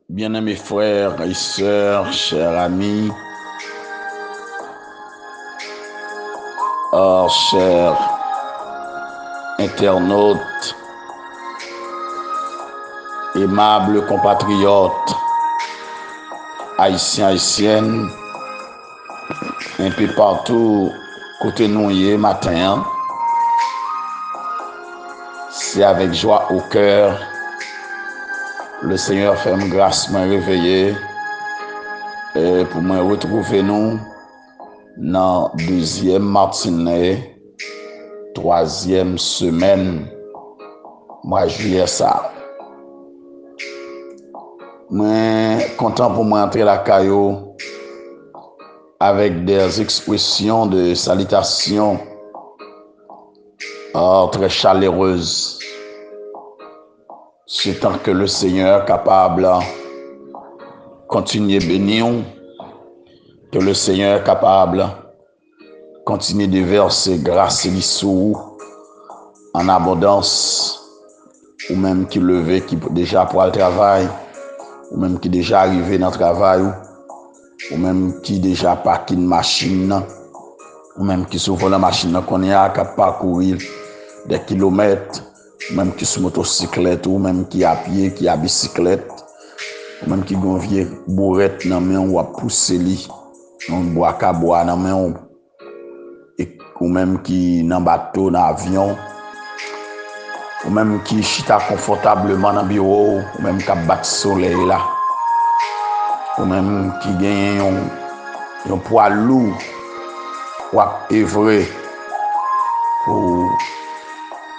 Bien-aimés frères et sœurs, chers amis, chers internautes, aimables compatriotes, haïtiens, haïtiennes, un peu partout, côté nous hier matin, c'est avec joie au cœur, le Seigneur fait me grâce, me réveiller, et pour me retrouver nous dans deuxième matinée, troisième semaine, mois de juillet ça. Mais content pour moi entrer la caillou avec des expressions de salutation très chaleureuses. C'est tant que le Seigneur est capable de continuer à bénir, que le Seigneur est capable de continuer de verser grâce et sous en abondance, ou même qui levé, qui déjà pour le travail, ou même qui déjà arrivé dans le travail, ou même qui déjà parqué une machine, ou même qui s'ouvre la machine qu'on y a qu'à parcourir des kilomètres, ou même qui sur motocyclette, ou même qui à pied, qui à bicyclette, ou même qui gonvier bourrette dans main ou à pousser li, on boit qu'à boire dans main, ou même qui dans bateau, dans avion, ou même qui chita confortablement dans bureau, ou même qui bat soleil là, ou même qui gagne un poids lourd ou œuvrer pour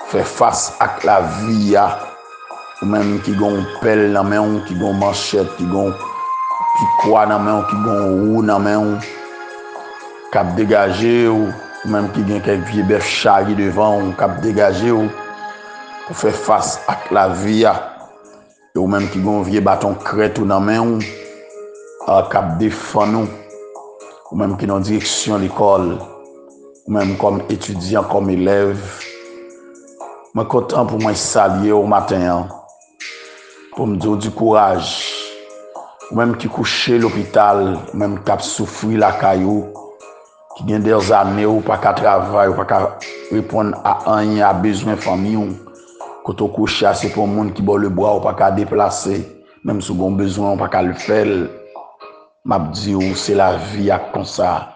faire face à la vie, ou même qui gon pelle dans main, qui gon manchette, qui gon piquois dans main, qui gon roue dans main, cap dégager, ou même qui gagne quelques vieux bœuf charri devant, cap dégager pour faire face à la vie, ou même qui gon vieux bâton crête dans main, cap défendre, ou même qui dans direction l'école, ou même comme étudiant, comme élève. Je suis content pour moi saluer au matin, pour me dire du courage, ou même qui couche à l'hôpital, ou même qui a souffert la caillou, qui gagne des années ou pas qu'à travailler, ou pas qu'à répondre à un à besoin de famille. Quand on couche, c'est pour le monde qui boit le bois, ou pas qu'à déplacer, même si on a besoin, ou pas qu'à le faire. Je dis c'est la vie comme ça,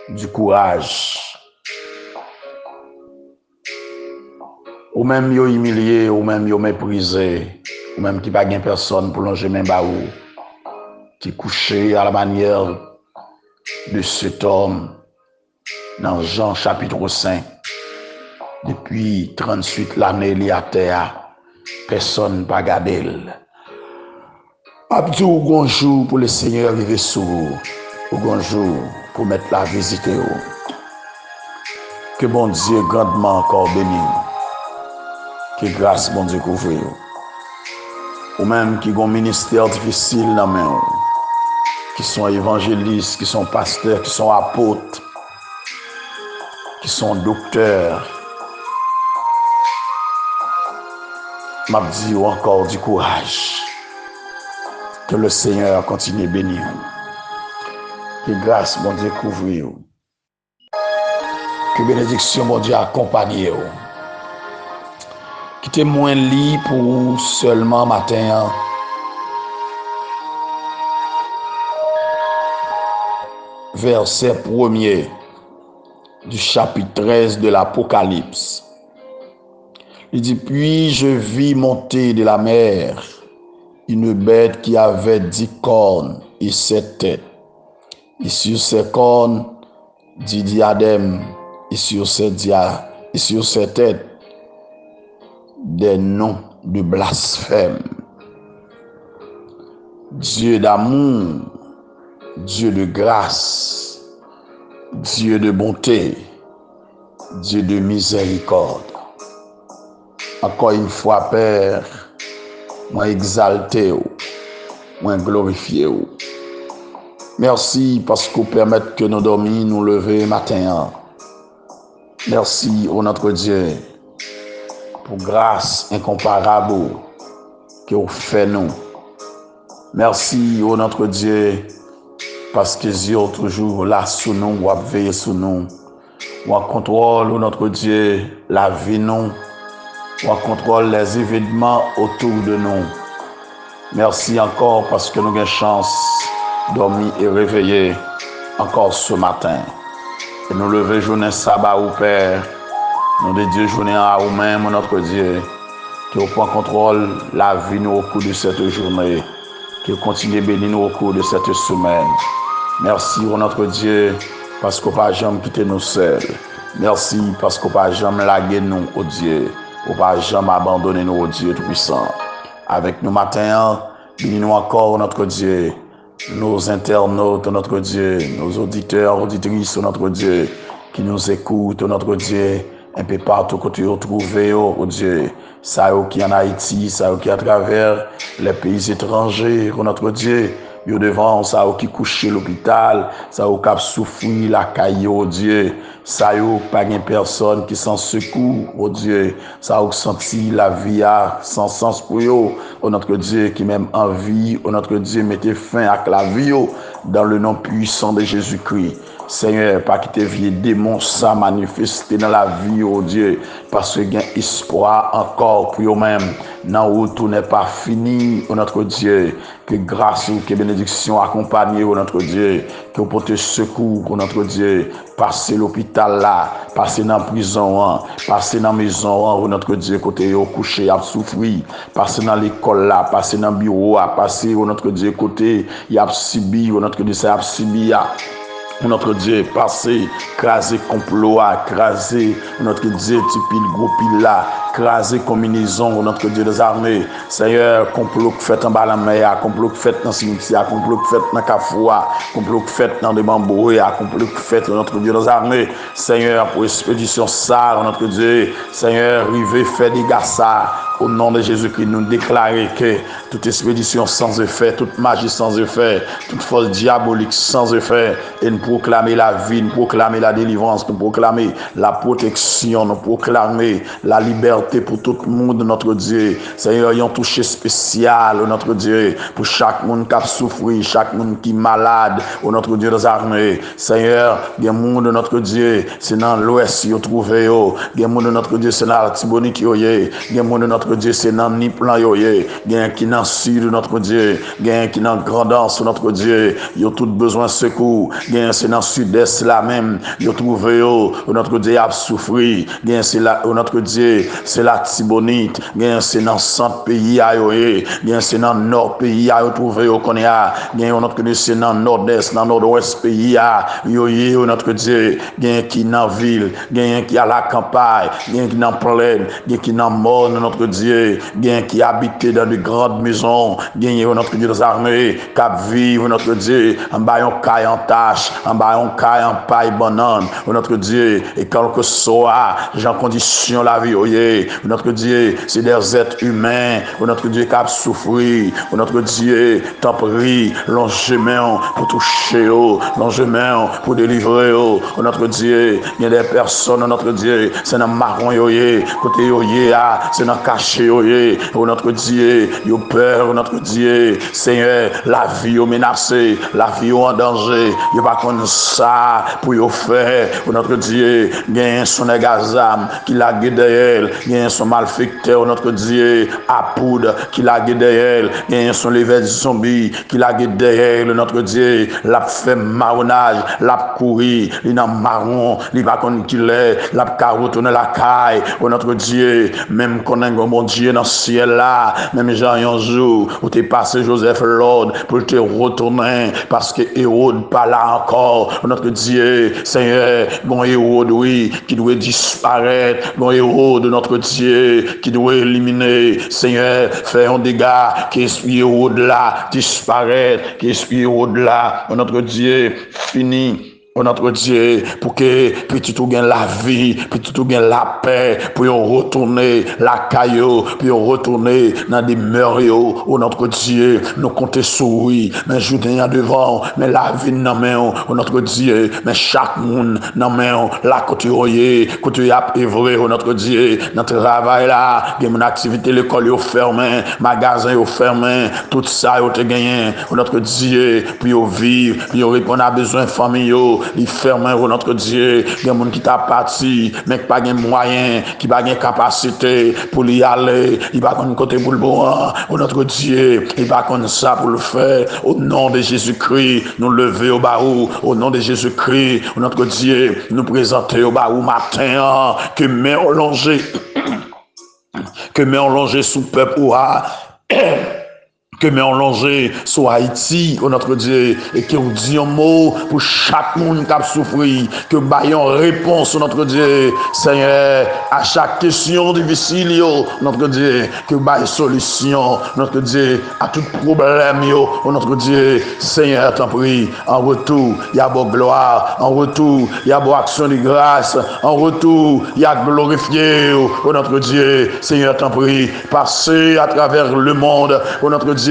du courage. Ou même yo humilié, ou même yo méprisé, ou même qui pas gain personne pour longer même ba ou, qui couché à la manière de cet homme dans Jean chapitre 5. Depuis 38 l'année il est à terre, personne pas gardé. Abdou ou gonjou pour le Seigneur arriver sur vous, ou gonjou pour mettre la visite. Que bon Dieu grandement encore béni. Que grâce bon Dieu couvre. Ou même qui ont un ministère difficile dans main, qui sont évangélistes, qui sont pasteurs, qui sont apôtres, qui sont docteurs. M'a dit encore du courage. Que le Seigneur continue à bénir. Que grâce bon Dieu couvre. Que bénédiction bon Dieu accompagne. Qui témoin lit pour seulement matin. Verset 1er du chapitre 13 de l'Apocalypse. Il dit, puis je vis monter de la mer une bête qui avait 10 cornes et 7 têtes. Et sur ses cornes, 10 diadèmes, et sur ses têtes, des noms de blasphème. Dieu d'amour, Dieu de grâce, Dieu de bonté, Dieu de miséricorde. Encore une fois, Père, moi exalté, moi glorifié. Merci parce que vous permettez que nous dormions, nous lever matin. Merci, ô notre Dieu, pour grâce incomparable que vous faites nous. Merci, oh notre Dieu, parce que Dieu est toujours là sous nous, ou a veillé sous nous. Ou a contrôle, oh notre Dieu, la vie nous, ou a contrôle les événements autour de nous. Merci encore parce que nous avons chance de dormir et réveiller encore ce matin. Et nous lever journée sabbat au Père, nous dédier journée à vous-même, notre Dieu, qui vous prend contrôle la vie nous au cours de cette journée, qui vous continue à bénir nous au cours de cette semaine. Merci, oh notre Dieu, parce qu'on ne pas jamais quitter nous seuls. Merci parce qu'on ne pas jamais laguer nous, oh Dieu. On ne pas jamais abandonner nous, oh Dieu tout-puissant. Avec nous matin, bénis-nous encore, notre Dieu, nos internautes, notre Dieu, nos auditeurs, auditrices, notre Dieu, qui nous écoutent, notre Dieu, un peu partout que tu as trouvé, oh Dieu. Ça qui en Haïti, ça qui à travers les pays étrangers, oh notre Dieu. Yo devant ça qui couché l'hôpital, ça qui a souffert la caille, oh Dieu. Ça pas une personne qui s'en secoue, oh Dieu. Ça qui senti la vie sans sens pour eux, oh notre Dieu, qui même en vie, oh notre Dieu, mettez fin à la vie, dans le nom puissant de Jésus-Christ. Seigneur, pas que tes vieux démons ça manifester dans la vie, oh Dieu, parce qu'il y a espoir encore pour eux-mêmes. Non, où tout n'est pas fini, oh notre Dieu, que grâce ou que bénédiction accompagne, oh notre Dieu, que vous portez secours, oh notre Dieu, passez l'hôpital là, passez dans la prison, passez dans la maison, oh notre Dieu, côté au couché, à souffrir, passez dans l'école là, passez dans le bureau, passez, oh notre Dieu, côté, il y a subi, oh notre Dieu, ça a subi, notre Dieu, passé, craser complot, craser, notre Dieu, type gros pile là, craser combinaison, notre Dieu des armées. Seigneur, complot que fait en bas la mer, complot que fait dans le cimetière, complot que fait dans le Kafoua, complot que fait dans les bambous, complot que fait notre Dieu des armées. Seigneur, pour expédition ça, notre Dieu, Seigneur, rivé, fait des gars ça. Au nom de Jésus-Christ, nous déclarer que toute expédition sans effet, toute magie sans effet, toute force diabolique sans effet, et nous proclamer la vie, nous proclamer la délivrance, nous proclamer la protection, nous proclamer la liberté pour tout le monde, notre Dieu. Seigneur, il y a un toucher spécial, notre Dieu, pour chaque monde qui a souffert, chaque monde qui est malade, notre Dieu des armées. Seigneur, il y a un monde, notre Dieu, c'est dans l'ouest, il y a trouvé, il y a un monde, notre Dieu, c'est dans la Tibonite, il y a un monde, notre Dieu, c'est dans le plan, il y a un qui est dans le sud, notre Dieu, il y a un qui est dans la grandance, notre Dieu, il y a tout besoin de secours, il y a un c'est dans le sud-est là même, il y a trouvé, notre Dieu a souffert, il y a c'est là, notre Dieu, c'est la Tibonite, il y a c'est dans le centre pays, il y a c'est dans le nord pays, il y a trouvé, qu'on est à, il y a notre Dieu, c'est dans le nord-est, dans le nord-ouest pays, il y a notre Dieu, il y a qui est dans la ville, il y a qui est à la campagne, il y a qui est dans la plaine, il y a qui est dans le monde, notre Dieu, il qui habite dans de grandes maisons, il notre Dieu des armées, qui vivent, notre Dieu, en bas un caille en tâche, en bas un caille en paille banane, notre Dieu, et quel que soit, j'ai en condition la vie, notre Dieu, c'est des êtres humains, notre Dieu qui a souffert, notre Dieu, t'en prie, longement pour toucher, longement pour délivrer, notre Dieu, il y a des personnes, notre Dieu, c'est dans marron, côté, c'est dans caché, notre Dieu, yo peur, notre Dieu, Seigneur, la vie yo menacée, la vie yo en danger, yo pas comme ça pour yo faire, notre Dieu, gagne son gazam qui la guide elle, gagne son malfecteur, notre Dieu, à poudre qui la guide elle, gagne son levé de zombie qui la guide elle, notre Dieu, la fait marronnage, la courir, il n'a marron, il va comme qu'il est, la carotte dans la caille, notre Dieu, même qu'on a un bon Dieu dans le ciel là, même Jean un jour où t'es passé Joseph Lord pour te retourner parce que Hérode pas là encore, notre Dieu, Seigneur, bon Hérode oui, qui doit disparaître, bon Hérode notre Dieu, qui doit éliminer, Seigneur, faire un dégât, qui esprit Hérode là, disparaître, qui esprit Hérode là, notre Dieu, fini. oh notre Dieu, pour que petit tout gagne la vie, petit tout gagne la paix, pour retourner la caillou, pour retourner dans des mœurs, oh notre Dieu, nous comptons sur oui, mais je viens devant, mais la vie dans main, oh notre Dieu, mais chaque monde dans main, la côté côté a œuvrer, oh notre Dieu, notre travail là, mon activité, l'école est fermée, magasin est fermé, tout ça est gagné, oh notre Dieu, pour vivre, pour répondre à besoin famille, il ferme notre Dieu, il y a des gens qui t'a parti, mais qui pas de moyens, qui pas de capacité pour y aller, il va qu'on côté pour le bon, oh notre Dieu, il va qu'on ça pour le faire, au nom de Jésus-Christ, nous lever au barou, au nom de Jésus-Christ, oh notre Dieu, nous présenter au barou matin, que main allongée, que main allongée sous peuple, que met en danger sur Haïti, oh notre Dieu, et que nous dit un mot pour chaque monde qui a souffert, que nous ayons réponse, oh notre Dieu, Seigneur, à chaque question difficile, notre Dieu, que nous ayons solution, notre Dieu, à tout problème, oh notre Dieu, Seigneur, t'en prie, en retour, il y a beau gloire, en retour, il y a beau action de grâce, en retour, il y a glorifié, oh notre Dieu, Seigneur, t'en prie, passer à travers le monde, oh notre Dieu,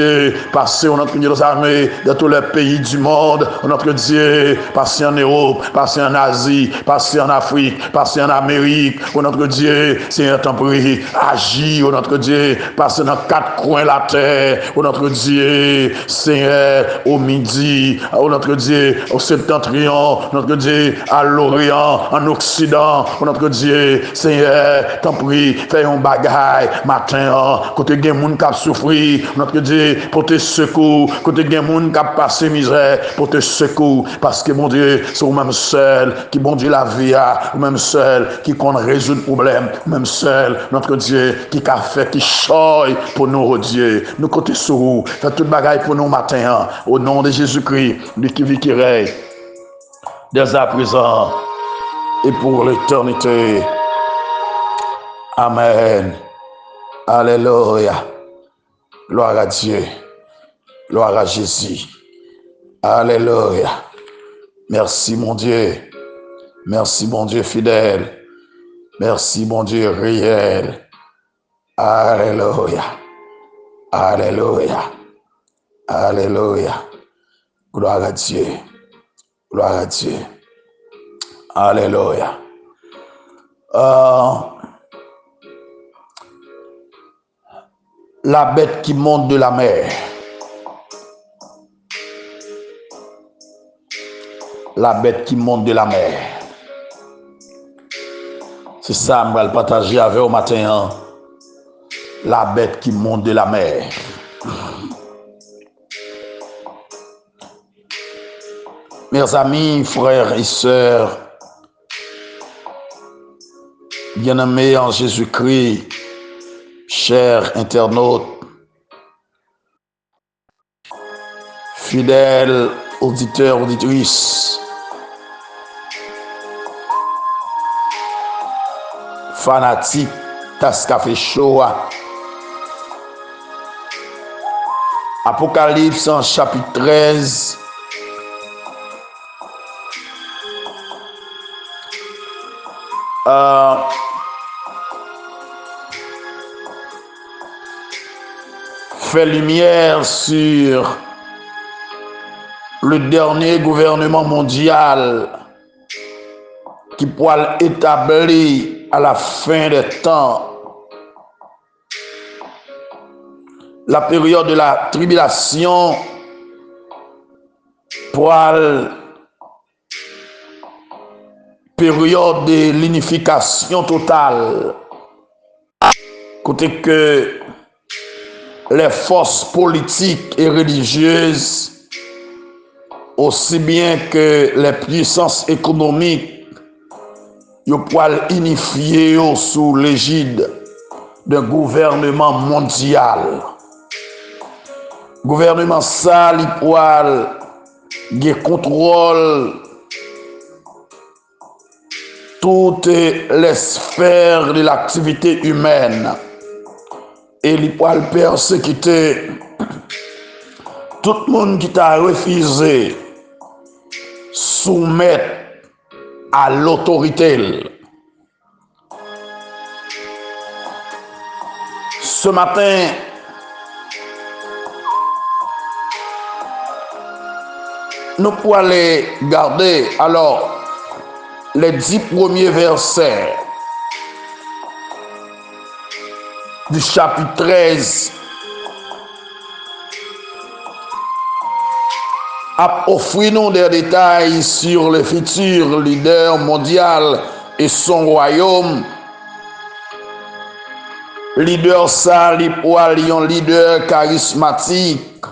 passer en notre nos armées dans tous les pays du monde, oh notre Dieu, passer en Europe, passer en Asie, passer en Afrique, passer en Amérique, oh notre Dieu, Seigneur, t'en prie, agis, oh notre Dieu, passer dans 4 coins de la terre, oh notre Dieu, Seigneur, au midi, oh notre Dieu, au septentrion, notre Dieu, à l'Orient, en Occident, oh notre Dieu, Seigneur, t'en prie, fais un bagaille matin, côté des gens qui souffrent, notre Dieu, pour te secours, côté des gens qui passé misère, pour te secours, parce que mon Dieu, c'est vous-même seul qui bon Dieu la vie, vous-même seul qui compte résoudre le problème, vous-même seul, notre Dieu, qui a fait, qui choye pour nous, oh Dieu, nous côté sur vous, faites toute bagaille pour nous matin, au nom de Jésus-Christ, lui qui vit, qui règne, dès à présent et pour l'éternité. Amen. Alléluia. Gloire à Dieu. Gloire à Jésus. Alléluia. Merci mon Dieu. Merci mon Dieu fidèle. Merci mon Dieu réel. Alléluia. Alléluia. Alléluia. Gloire à Dieu. Gloire à Dieu. Alléluia. La bête qui monte de la mer. La bête qui monte de la mer. C'est ça, je vais le partager avec vous matin. La bête qui monte de la mer. Mes amis, frères et sœurs, bien-aimés en Jésus-Christ, chers internautes, fidèles auditeurs, auditrices, fanatiques, Tasse Café Show, Apocalypse en chapitre 13, fait lumière sur le dernier gouvernement mondial qui pourra établir à la fin des temps la période de la tribulation pourra période de l'unification totale côté que les forces politiques et religieuses aussi bien que les puissances économiques ils pourront unifier sous l'égide d'un gouvernement mondial. Gouvernement ça il pourra contrôle toutes les sphères de l'activité humaine et il pourra persécuter tout le monde qui t'a refusé soumettre à l'autorité. Ce matin, nous pouvons aller garder alors les 10 premiers versets du chapitre 13 à offrir nous des détails sur le futur leader mondial et son royaume. Leader ça, un leader charismatique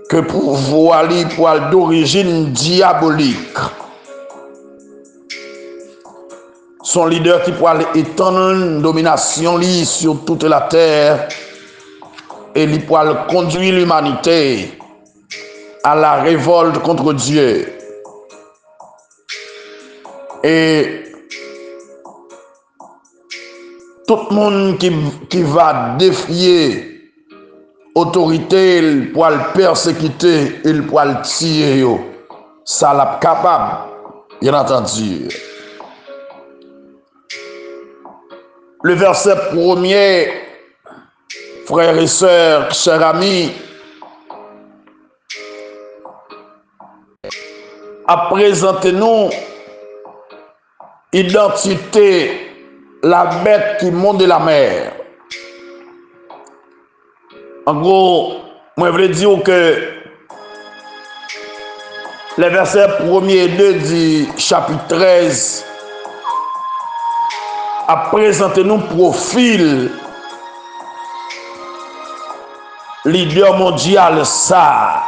que pouvoir pour d'origine diabolique. Son leader qui pourra étendre une domination sur toute la terre et il pourra conduire l'humanité à la révolte contre Dieu. Et tout le monde qui va défier autorité, il pourra le persécuter, il pourra le tirer. Ça l'a capable, bien entendu. Le verset premier, frères et sœurs, chers amis, a présenté nous identité la bête qui monte de la mer. En gros, moi je veux dire que les versets 1er et 2 du chapitre 13 a présenté nous profil leader mondial ça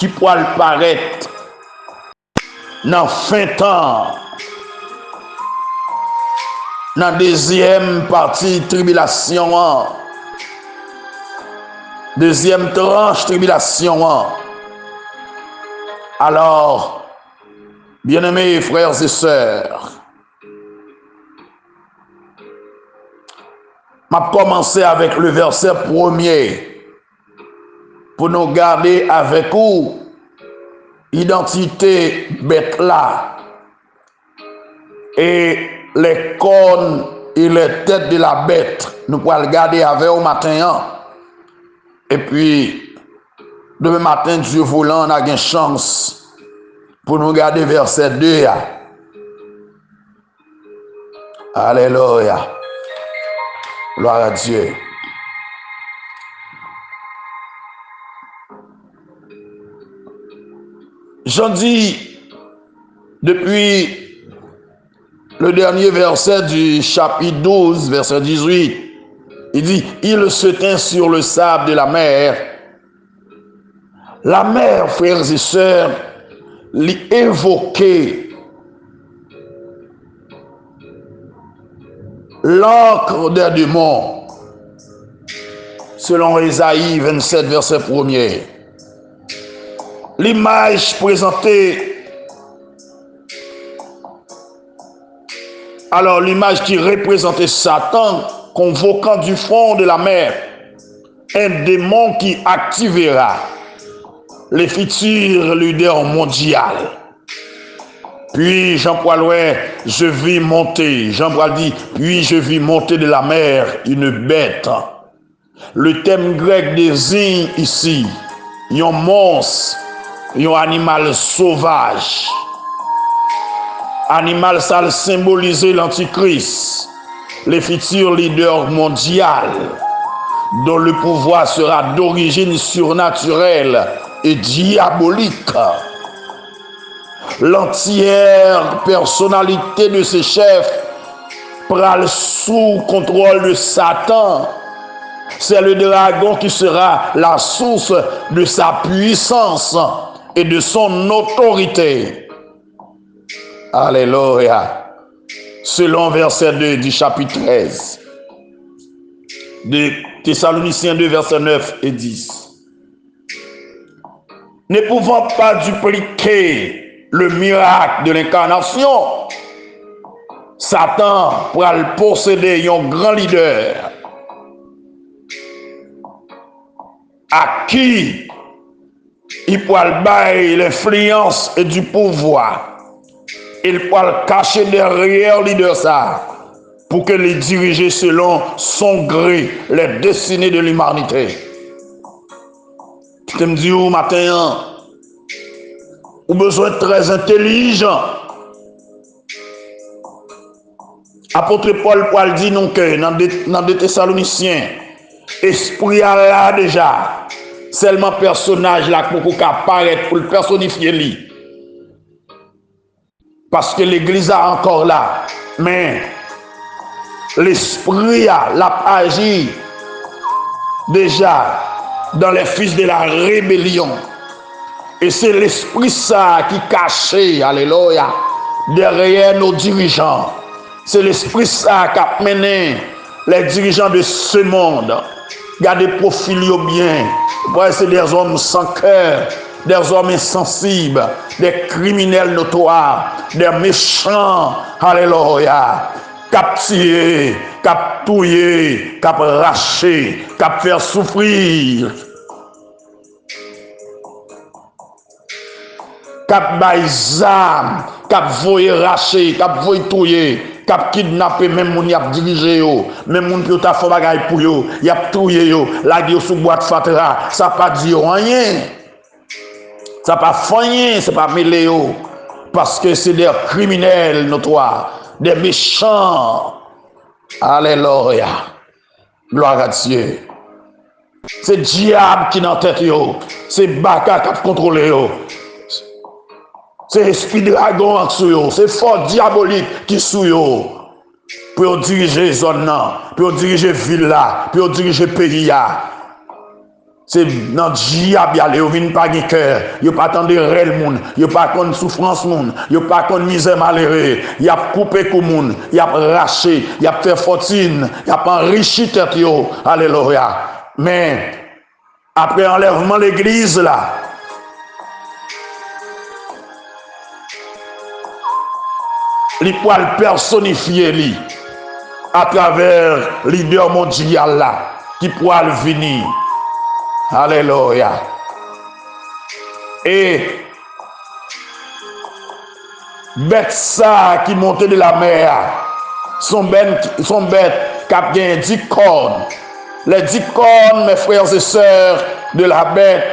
qui pourra le paraître dans fin temps, dans deuxième partie tribulation, deuxième tranche tribulation. Alors, bien-aimés frères et sœurs, m'a commencé avec le verset premier pour nous garder avec vous identité bête là et les cornes et les têtes de la bête nous pourrons le garder avec au matin et puis demain matin Dieu voulant on a une chance pour nous garder verset 2. Alléluia, gloire à Dieu. J'en dis, depuis le dernier verset du chapitre 12, verset 18, il dit, il se tint sur le sable de la mer. La mer, frères et sœurs, l'évoquait l'encre des démons, selon Ésaïe 27, verset 1er. L'image présentée, alors l'image qui représentait Satan convoquant du fond de la mer un démon qui activera les futurs leaders mondiaux. Puis Jean-Paul je vis monter. Jean-Paul dit, puis je vis monter de la mer une bête. Le thème grec désigne ici un monstre, un animal sauvage. Animal ça symbolisait l'antichrist, les futurs leaders mondiaux dont le pouvoir sera d'origine surnaturelle et diabolique. L'entière personnalité de ces chefs prend sous contrôle de Satan. C'est le dragon qui sera la source de sa puissance et de son autorité. Alléluia. Selon verset 2 du chapitre 13 de Thessaloniciens 2, verset 9 et 10. Ne pouvant pas dupliquer le miracle de l'incarnation, Satan pourra le posséder un grand leader à qui il pourra le bailler l'influence et du pouvoir il peut le cacher derrière leader ça pour que les diriger selon son gré, les destinées de l'humanité. Je me dis au matin, ou besoin très intelligent. Apôtre Paul dit non que dans des Thessaloniciens, esprit a là déjà, seulement personnage là pour qu'il apparaître pour le personnifier lui. Parce que l'église a encore là, mais l'esprit a agi déjà dans les fils de la rébellion. Et c'est l'esprit ça qui caché, alléluia, derrière nos dirigeants. C'est l'esprit ça qui a mené les dirigeants de ce monde. Regardez profil bien. C'est des hommes sans cœur, des hommes insensibles, des criminels notoires, des méchants, alléluia, capturés, captouillés, cap racher, cap faire souffrir. Cap baïzam, cap voyer racher, cap voyer touyer, cap kidnapper même moun y a dirigé yo, même moun qui a fait bagay pour yo, y a touyer yo, la yo sous boîte fatra, ça pas dit rien. Ça pas rien, c'est pas mêlé yo parce que c'est des criminels notoires, des méchants. Alléluia. Gloire à Dieu. C'est diable qui dans tête yo, c'est baka qui contrôle yo. C'est l'esprit dragon qui sous c'est fort diabolique qui sous pour diriger zone là, pour diriger ville là, pour diriger pays là. C'est dans diable y aller, vous venez pas de cœur, vous pas attendre réel monde, vous pas connaître souffrance monde, vous pas connaître misère malheureux, y a coupé comme monde, y a raché, y a fait fortune, y a enrichi tête yo. Alléluia. Mais après enlèvement l'église là, li poil personnifié li à travers leader mondial là qui poil venir. Alléluia. Et bête ça qui montait de la mer sont bêtes qui a bien 10 cornes. Les 10 cornes, mes frères et sœurs, de la bête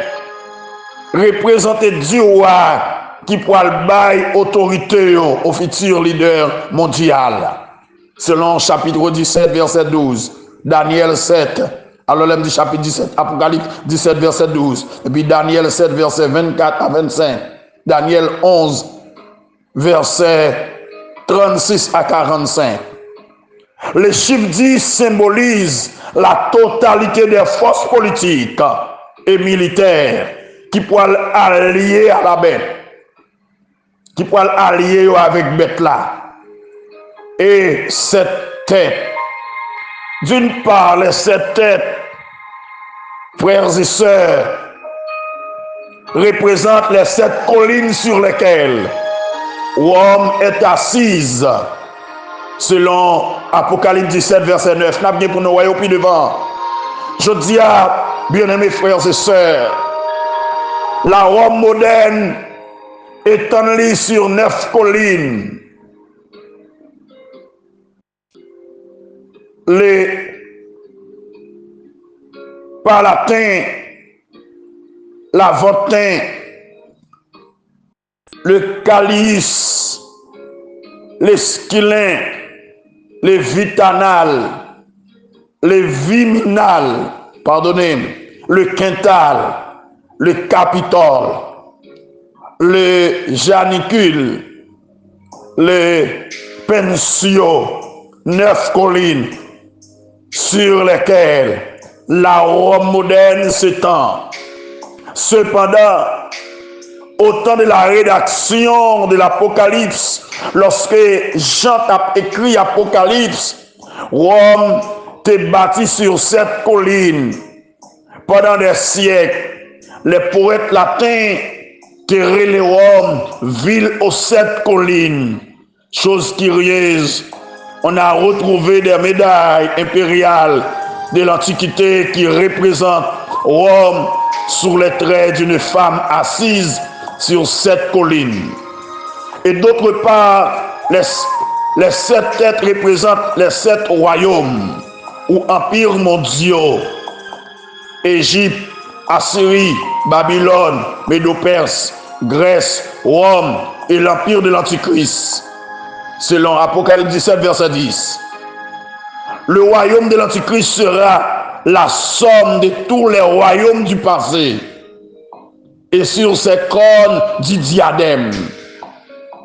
représentent du roi qui pourra bailler autorité au futur leader mondial. Selon chapitre 17, verset 12, Daniel 7, alors l'homme du chapitre 17, Apocalypse 17, verset 12, et puis Daniel 7, verset 24 à 25, Daniel 11, verset 36 à 45. Les chiffres 10 symbolisent la totalité des forces politiques et militaires qui pourraient allier à la bête. Qui pourrait allier avec bête là. Et cette tête, d'une part, les 7 têtes, frères et sœurs, représentent les 7 collines sur lesquelles Rome est assise, selon Apocalypse 17, verset 9. N'a bien pour nous voyons plus devant. Je dis à bien-aimés frères et sœurs, la Rome moderne étendu sur 9 collines. Les Palatins, l'Aventin, le Calice, les Skylins, les Vitanales, les Viminales, pardonnez, le Quintal, le Capitole, le Janicule, le Pensio, 9 collines sur lesquelles la Rome moderne s'étend. Cependant, au temps de la rédaction de l'Apocalypse, lorsque Jean a écrit Apocalypse, Rome était bâtie sur 7 collines. Pendant des siècles, les poètes latins querellaient Rome, ville aux 7 collines. Chose curieuse, on a retrouvé des médailles impériales de l'Antiquité qui représentent Rome sous les traits d'une femme assise sur 7 collines. Et d'autre part, les 7 têtes représentent les 7 royaumes ou empires mondiaux. Égypte, Assyrie, Babylone, Médo-Perse, Grèce, Rome et l'empire de l'Antichrist. Selon Apocalypse 17, verset 10. Le royaume de l'Antichrist sera la somme de tous les royaumes du passé. Et sur ses cornes du diadème.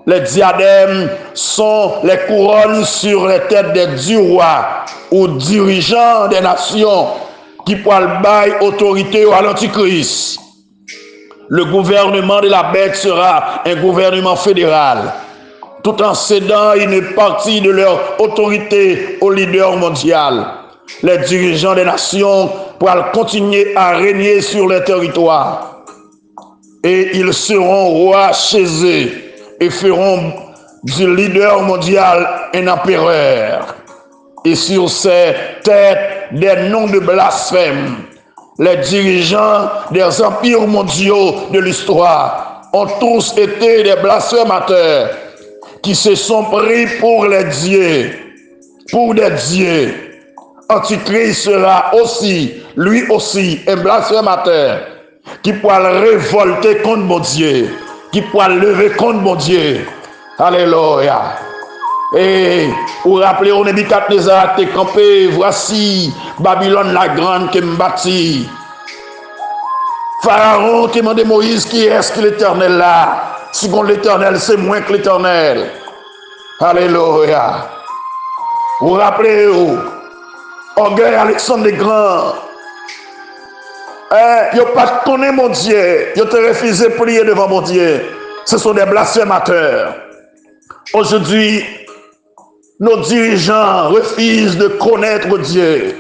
Les diadèmes sont les couronnes sur les têtes des 10 rois ou dirigeants des nations qui pourront bailler autorité à l'Antichrist. Le gouvernement de la bête sera un gouvernement fédéral, tout en cédant une partie de leur autorité au leader mondial. Les dirigeants des nations pourront continuer à régner sur les territoires. Et ils seront rois chez eux et feront du leader mondial un empereur. Et sur ses têtes des noms de blasphème. Les dirigeants des empires mondiaux de l'histoire ont tous été des blasphémateurs qui se sont pris pour les dieux, pour des dieux. Antichrist sera aussi, lui aussi, un blasphémateur qui pourra révolter contre mon Dieu, qui pourra lever contre mon Dieu. Alléluia. Et pour rappeler au Nebuchadnezzar t'es campé, voici Babylone la grande qui me bâtit. Pharaon qui demandé Moïse qui est-ce que l'Éternel là? Selon l'Éternel, c'est moins que l'Éternel. Alléluia. Vous rappelez, orgueil Alexandre le Grand. Ils n'ont pas connu mon Dieu. Ils ont refusé de prier devant mon Dieu. Ce sont des blasphémateurs. Aujourd'hui, nos dirigeants refusent de connaître Dieu.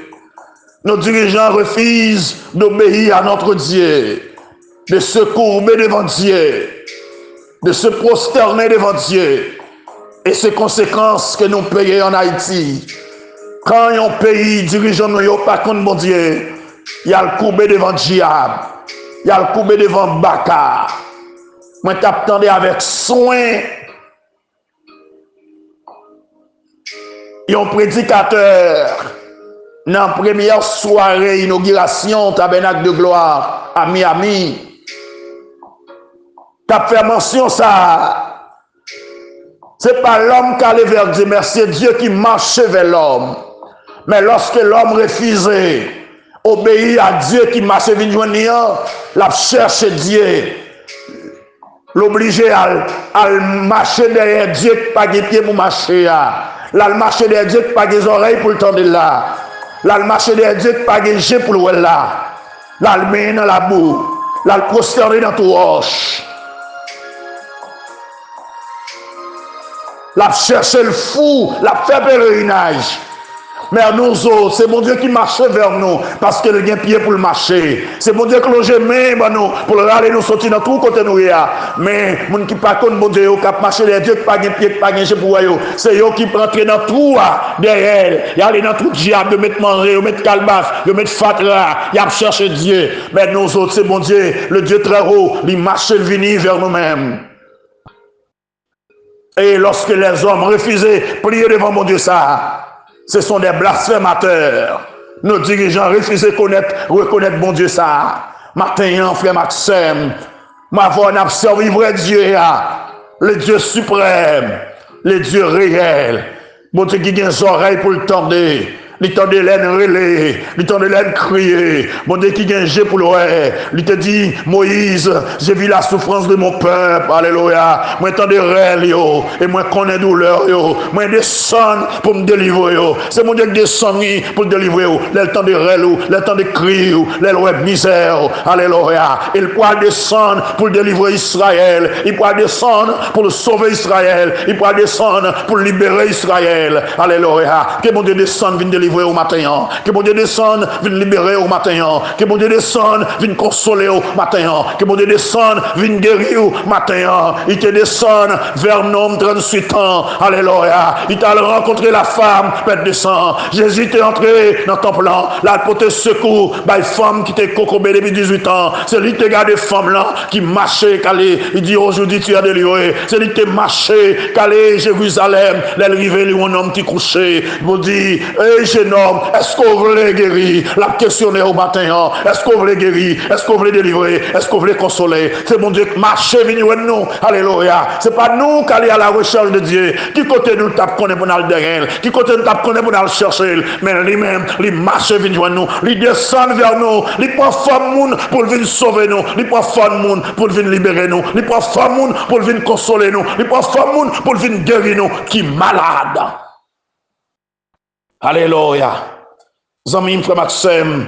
Nos dirigeants refusent d'obéir à notre Dieu, de se courber devant Dieu, de se prosterner devant Dieu. Et ces conséquences que nous payons en Haïti. Quand un pays dirigeant nous pas contre mon Dieu, il y a le courber devant diable, il y a le courber devant Baka. Moi t'attendais avec soin. Et un prédicateur dans la première soirée inauguration tabernacle de gloire à Miami, tu as fait mention ça. C'est pas l'homme qui allait vers Dieu, mais c'est Dieu qui marchait vers l'homme. Mais lorsque l'homme refusait obéir à Dieu qui marchait vers lui, l'a cherché Dieu, l'obligeait à marcher derrière Dieu, pas de pied pour marcher. Là, le marché des dieux qui pas des oreilles pour le tendre là. Là, le marché des dieux qui pas des yeux pour le là. Là, le met dans la boue. Là, le prosterné dans tout roche. Là, chercher le fou, là, faire pèlerinage. Mais nous autres, c'est mon Dieu qui marche vers nous parce qu'il a un pied pour le marcher. C'est mon Dieu qui loge main pour aller nous sortir dans tout côté nous. Mais les gens qui ne pas contre mon Dieu, qui marcher les dieux qui pas un pied, qui pas un pied pour eux, c'est eux qui rentrent dans tout derrière. Ils aller dans tout diable, de mettre manger, de mettre calbaf, de mettre fatra, ils chercher Dieu. Mais nous autres, c'est mon Dieu, le Dieu très haut, il marche le venir vers nous-mêmes. Et lorsque les hommes refusaient prier devant mon Dieu ça, ce sont des blasphémateurs. Nos dirigeants refusent de reconnaître bon Dieu ça. Matin, frère Maxime, ma voix n'a servi vrai Dieu, le Dieu suprême, le Dieu réel. Bon Dieu qui a des oreilles pour le tendre. Il t'a de l'aine relais, il t'a de l'aine crier. Bon Dieu qui gagne pour le il te dit, Moïse, j'ai vu la souffrance de mon peuple, alléluia. Moi t'en de réel, yo, et moi connais douleur, yo. Moi descends pour me délivrer, yo. C'est mon Dieu qui descend pour délivrer, yo. Le temps de réel, le temps de crier, le web misère, alléluia. Il pourra descendre pour délivrer Israël, il pourra descendre pour sauver Israël, il pourra descendre pour libérer Israël, alléluia. Que mon Dieu descende, vienne délivrer au matin. Que bon Dieu descende, vienne libérer au matin. Que bon Dieu descende, vienne consoler au matin. Que bon Dieu descende, vienne guérir au matin. Il te descend vers un homme 38 ans. Alléluia. Il t'a rencontré la femme, pète de sang. Jésus t'est entré dans ton plan. Là, pour te secours, bah, une femme qui t'est cocobée depuis 18 ans. C'est lui qui t'a gardé femme là, qui marchait, calé. Il dit aujourd'hui tu as délivré. C'est lui qui t'a marché, calé, Jérusalem. L'arrivée, lui, un homme qui couchait. Il vous dit, hé, jeune homme, est-ce qu'on voulait guérir? La questionné au matin. Est-ce qu'on voulait guérir? Est-ce qu'on voulait délivrer? Est-ce qu'on voulait consoler? C'est mon Dieu qui marchait, venir nous. Alléluia. C'est pas nous qui allons à la recherche de Dieu. Qui côté nous tape qu'on est pour nous derrière? Qui côté nous tape qu'on est pour nous chercher? Mais lui-même, il marche, venir nous. Il descend vers nous. Il prend femme monde pour venir sauver nous. Il prend femme monde pour venir libérer nous. Il prend femme monde pour venir consoler nous. Il prend femme monde pour venir guérir nous. Qui malade. Alléluia. Amis, frère Maxime,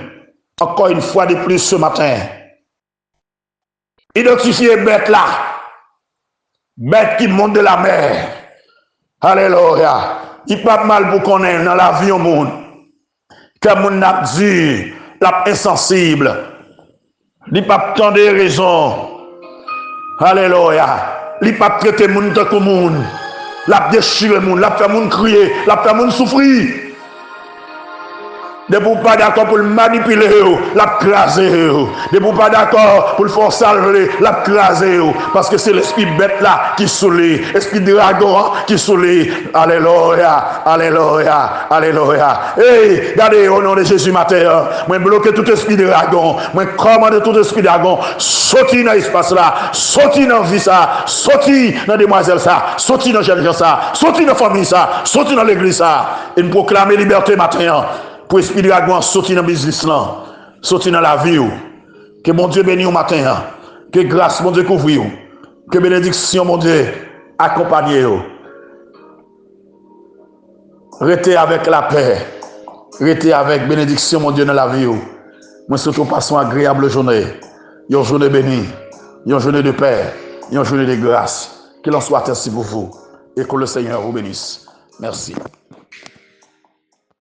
encore une fois de plus ce matin. Identifiez bête là. Bête qui monte de la mer. Alléluia. Il pas mal pour qu'on ait dans la vie au monde. Que mon n'a dit, la insensible. Il pas tant de raisons. Alléluia. Il pas traiter moun tant que moun. La déchirer moun, la faire moun crier, la faire moun souffrir. De vous pas d'accord pour le manipuler, la craser. De vous pas d'accord pour le faire salver, la craser. Parce que c'est l'esprit bête là qui soulève, l'esprit dragon qui soulève. Alléluia, alléluia, alléluia. Hey, regardez au nom de Jésus matin, moi bloquer tout esprit dragon, moi commander tout esprit dragon, sorti dans l'espace là, sorti dans la vie ça, sorti dans demoiselle ça, sorti dans jeune ça, sorti dans la famille ça, sorti dans l'église ça, et nous proclamer liberté matin. Pour esprit de dragon sortir dans le business là, sortir dans la vie. Que mon Dieu bénisse au matin. Que grâce mon Dieu couvre. Que bénédiction mon Dieu accompagne. Restez avec la paix. Restez avec bénédiction mon Dieu dans la vie. Moi surtout passons agréable journée. Une journée bénie. Une journée de paix. Une journée de grâce. Qu'il en soit ainsi pour vous. Et que le Seigneur vous bénisse. Merci.